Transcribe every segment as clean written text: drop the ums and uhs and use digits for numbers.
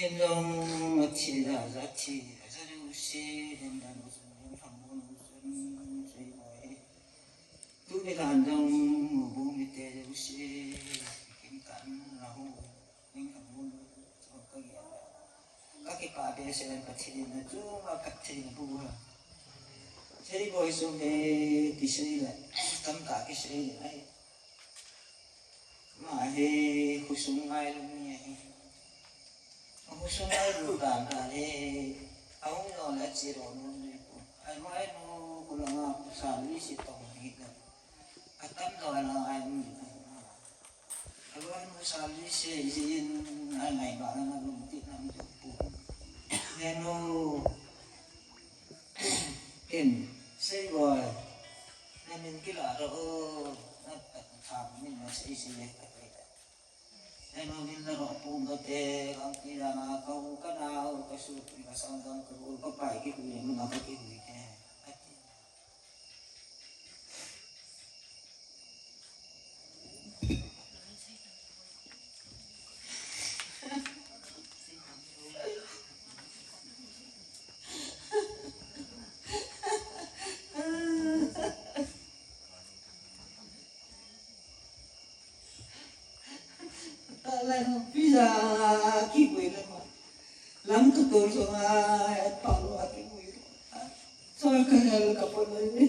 인정 치자 자치 자주시 된다는 무슨 방문 무슨 세이보이 두개가 안정 무부 밑에 주시 김간라고 인강문 저거기야 까기 빠베세는 같이는 쭉막 같이는 부부야 세이보이 속에 디스니가 감각이 세이나 마해 후숭아이lum이 Musumal bukan kali, aku nolak ciron itu. Aku anu kulang aku sali si tong itu. Atam doang anu. Aku anu sali si izin anai barang aku mesti nam jumpu. Anu ken Seiboi, namin kila ro napat kami masih isi Eno gila ro punga te ang kila nga kau kanao kasu pinasanggang ko papai ki ku yung mga kakiwi ke ati Bisa kiwi lama, lam tutur soal palu kiwi, soal kenal kapal ini,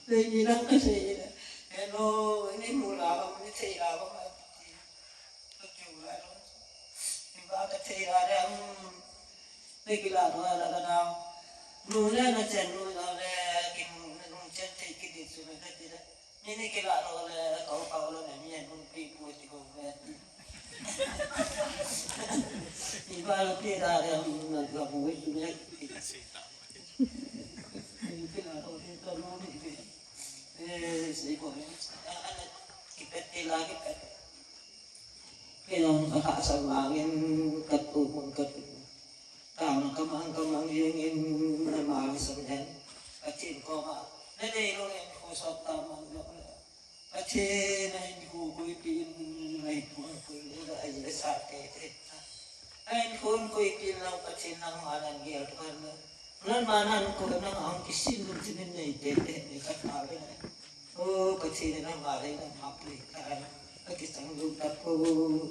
lagi nak kasi, eno ini mula kami cera kami, kecula lo, ibarat cera yang begila lo ada kan, mula na cenu le kim nuncen cekit itu mereka tidak. Ini kira oleh kau ni yang mungkin buat kau ibarat kita yang nak buat itu ni kira oleh kau ni Seiboi kita lagi kita hak samangin ketemu kang kamang yang malas sebenarnya kecil kau mah Nene lo yang kau taman lo, aceh naik kau pin naik kau udah aja sate teh, naik kau pin lau aceh nang malan dia tu kan, nan manan kau nang angkisin lu sini naik teh ni kat malan, oh kecil nang malan nang mapli kan, kita sanggup tapu.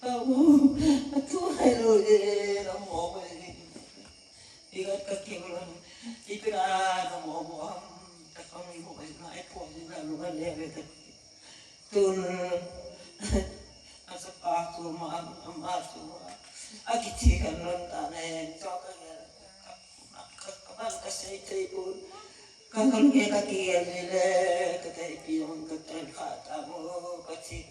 Aku hello je, namo boleh. Ikat kaki bulan, ikra namo boham, takkan ibu boleh naik pun juga luar leher. Tun asapa tu mah tu, akiti kan lontan cakap kapan kasih telefon. Kakak dia kaki yang le, kata pion kata kata mo kacik.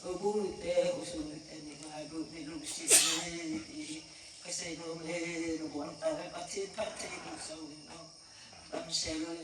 Obu te usul te ni baru ni lusi ni kasi no le no buan ta kacik kacik so no. Am selo